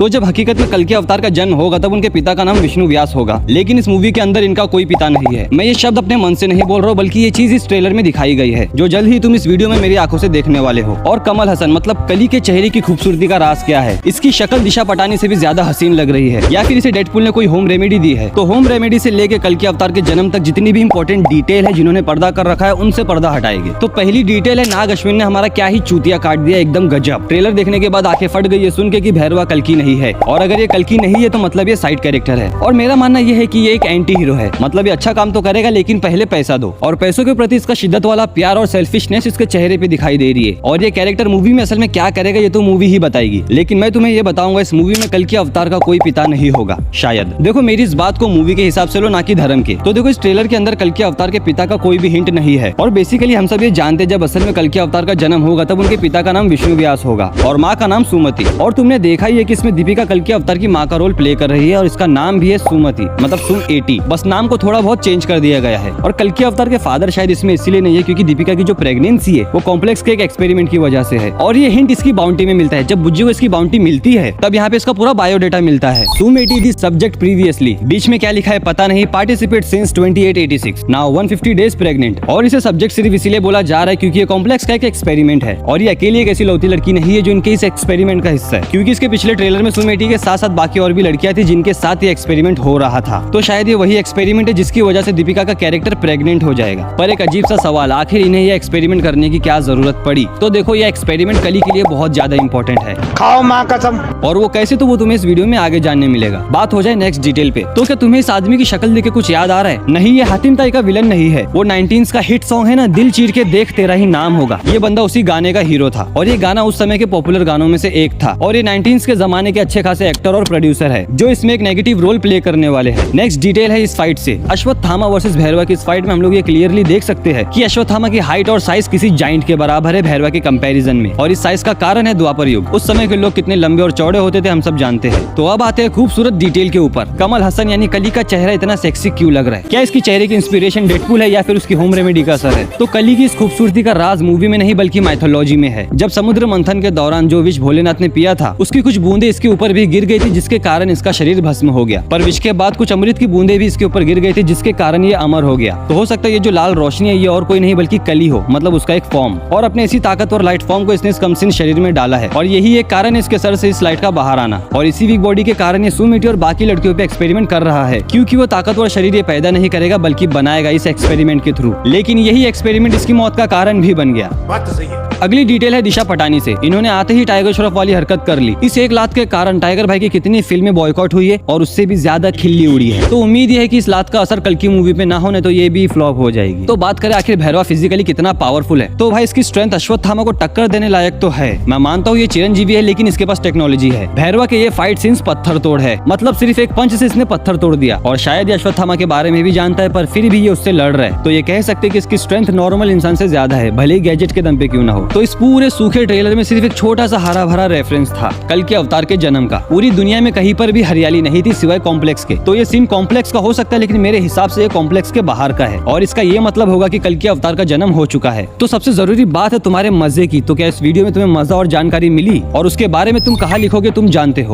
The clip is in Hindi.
तो जब हकीकत में कल के अवतार का जन्म होगा तब उनके पिता का नाम विष्णु व्यास होगा, लेकिन इस मूवी के अंदर इनका कोई पिता नहीं है। मैं ये शब्द अपने मन से नहीं बोल रहा हूँ, बल्कि ये चीज इस ट्रेलर में दिखाई गई है, जो जल्द ही तुम इस वीडियो में मेरी आंखों से देखने वाले हो। और कमल हसन मतलब कली के चेहरे की खूबसूरती का राज क्या है? इसकी शक्ल दिशा पटानी से भी ज्यादा हसीन लग रही है, या फिर इसे डेडपूल ने कोई होम रेमेडी दी है? तो होम रेमेडी से लेके कल के अवतार के जन्म तक जितनी भी इंपॉर्टेंट डिटेल है जिन्होंने पर्दा कर रखा है, उनसे पर्दा हटाएंगे। तो पहली डिटेल है, नाग अश्विन ने हमारा क्या ही चूतिया काट दिया, एकदम गजब। ट्रेलर देखने के बाद आंखें फट गई है सुन के कि भैरवा कल्कि नहीं है, और अगर ये कल्कि नहीं है तो मतलब ये साइड कैरेक्टर है। और मेरा मानना ये है कि ये एक एंटी हीरो है, मतलब ये अच्छा काम तो करेगा लेकिन पहले पैसा दो। और पैसों के प्रति इसका शिद्दत वाला प्यार और सेल्फिशनेस इसके चेहरे पे दिखाई दे रही है। और ये कैरेक्टर मूवी में असल में क्या करेगा ये तो मूवी ही बताएगी, लेकिन मैं तुम्हें ये बताऊंगा इस मूवी में कल के अवतार का कोई पिता नहीं होगा शायद। देखो मेरी इस बात को मूवी के हिसाब से लो, ना कि धर्म के। तो देखो इस ट्रेलर के अंदर कल के अवतार के पिता का कोई भी हिंट नहीं है, और बेसिकली हम सब ये जानते जब असल में कल के अवतार का जन्म होगा तब उनके पिता का नाम विष्णु व्यास होगा और माँ का नाम सुमति। और तुमने देखा ही है कि इसमें दीपिका कल के अवतार की माँ का रोल प्ले कर रही है, और इसका नाम भी है सुमति, मतलब सुम-80। बस नाम को थोड़ा बहुत चेंज कर दिया गया है। और कल के अवतार के फादर शायद इसमें इसीलिए नहीं है क्योंकि दीपिका की जो प्रेगनेंसी है वो कॉम्प्लेक्स के एक एक्सपेरिमेंट की वजह से है। और ये हिंट इसकी बाउंटी में मिलता है, जब बुज्जी को इसकी बाउंटी मिलती है तब यहाँ पे इसका पूरा बायोडेटा मिलता है। सुम-80 दी सब्जेक्ट प्रीवियसली, बीच में क्या लिखा है पता नहीं, participate since 2886, now 150 days pregnant. और इसे सब्जेक्ट सिर्फ इसीलिए बोला जा रहा है क्योंकि ये कॉम्प्लेक्स का एक एक्सपेरिमेंट है, और ये अकेली एक ऐसी लौती लड़की नहीं है जो इनके इस एक्सपेरिमेंट का हिस्सा है, क्योंकि इसके पिछले ट्रेलर में सुम-80 के साथ साथ बाकी और भी लड़कियां थी जिनके साथ ये एक्सपेरिमेंट हो रहा था। तो शायद ये वही एक्सपेरिमेंट है जिसकी वजह से दीपिका का कैरेक्टर प्रेग्नेंट हो जाएगा। पर एक अजीब सा सवाल, आखिर इन्हें ये एक्सपेरिमेंट करने की क्या जरूरत पड़ी? तो देखो ये एक्सपेरिमेंट कली के लिए बहुत ज्यादा इंपॉर्टेंट है, खाओ माँ कसम। और वो कैसे, तो वो तुम्हें इस वीडियो में आगे जानने मिलेगा। बात हो जाए नेक्स्ट डिटेल पे, तो क्या तुम्हें इस आदमी की शक्ल देख के कुछ याद आ रहा है? नहीं, ये हातिम ताई का विलन नहीं है, वो 19s का हिट सॉन्ग है ना, दिल चीर के देख तेरा ही नाम होगा। ये बंदा उसी गाने का हीरो था, और ये गाना उस समय के पॉपुलर गानों में से एक था। और ये 19s के जमाने के अच्छे खासे एक्टर और प्रोड्यूसर है जो इसमें एक नेगेटिव रोल प्ले करने वाले हैं। नेक्स्ट डिटेल है इस फाइट से, अश्वत्थामा वर्सेस भैरवा की इस फाइट में हम लोग ये क्लियरली देख सकते हैं कि अश्वत्थामा की हाइट और साइज किसी जाइंट के बराबर है भैरवा के कंपैरिजन में, और इस साइज का कारण है द्वापर युग। उस समय के लोग कितने लंबे और चौड़े होते थे हम सब जानते हैं। तो अब आते हैं खूबसूरत डिटेल के ऊपर, कमल हसन यानी कली का चेहरा इतना सेक्सी क्यों लग रहा है? क्या इसकी चेहरे की इंस्पिरेशन डेडपूल है या फिर उसकी होम रेमेडी का असर है? तो कली की इस खूबसूरती का राज मूवी में नहीं बल्कि माइथोलॉजी में है। जब समुद्र मंथन के दौरान जो विष भोलेनाथ ने पिया था उसकी कुछ बूंदे इसके ऊपर भी गिर गई थी, जिसके कारण इसका शरीर भस्म हो गया। पर विष के बाद कुछ अमृत की बूंदे भी इसके ऊपर गिर गई थी, जिसके कारण ये अमर हो गया। तो हो सकता है ये जो लाल रोशनी है ये और कोई नहीं बल्कि कली हो, मतलब उसका एक फॉर्म। और अपने इसी ताकतवर लाइट फॉर्म को इसने इस कमसिन शरीर में डाला है, और यही एक कारण है इसके सर से इस लाइट का बाहर आना। और इसी वीक बॉडी के कारण ये सुम-80 और बाकी लड़कियों पे एक्सपेरिमेंट कर रहा है, क्योंकि वो ताकतवर शरीर ये पैदा नहीं करेगा बल्कि बनाएगा इस एक्सपेरिमेंट के थ्रू। लेकिन यही एक्सपेरिमेंट इसकी मौत का कारण भी बन गया। बात तो सही है। अगली डिटेल है दिशा पटानी से, इन्होंने आते ही टाइगर श्रॉफ वाली हरकत कर ली। इस एक लात के कारण टाइगर भाई की कितनी फिल्में बॉयकॉट हुई है और उससे भी ज्यादा खिल्ली उड़ी है। तो उम्मीद है कि इस लात का असर कल की मूवी पे ना होने तो ये भी फ्लॉप हो जाएगी। तो बात करें आखिर भैरवा फिजिकली कितना पावरफुल है, तो भाई इसकी स्ट्रेंथ अश्वत्थामा को टक्कर देने लायक तो है। मैं मानता हूँ ये चिरंजीवी है लेकिन इसके पास टेक्नोलॉजी है। भैरवा के ये फाइट सीन्स पत्थर तोड़ है, मतलब सिर्फ एक पंच से इसने पत्थर तोड़ दिया। और शायद ये अश्वत्थामा के बारे में भी जानता है पर फिर भी ये उससे लड़ रहा है। तो ये कह सकते हैं कि इसकी स्ट्रेंथ नॉर्मल इंसान से ज्यादा है, भले ही गैजेट के दम पे क्यों ना हो। तो इस पूरे सूखे ट्रेलर में सिर्फ एक छोटा सा हरा भरा रेफरेंस था कल के अवतार के जन्म का। पूरी दुनिया में कहीं पर भी हरियाली नहीं थी सिवाय कॉम्प्लेक्स के। तो ये सीन कॉम्प्लेक्स का हो सकता है लेकिन मेरे हिसाब से ये कॉम्प्लेक्स के बाहर का है, और इसका ये मतलब होगा कि कल के अवतार का जन्म हो चुका है। तो सबसे जरूरी बात है तुम्हारे मजे की। तो क्या इस वीडियो में तुम्हें मजा और जानकारी मिली, और उसके बारे में तुम कहाँ लिखोगे तुम जानते हो।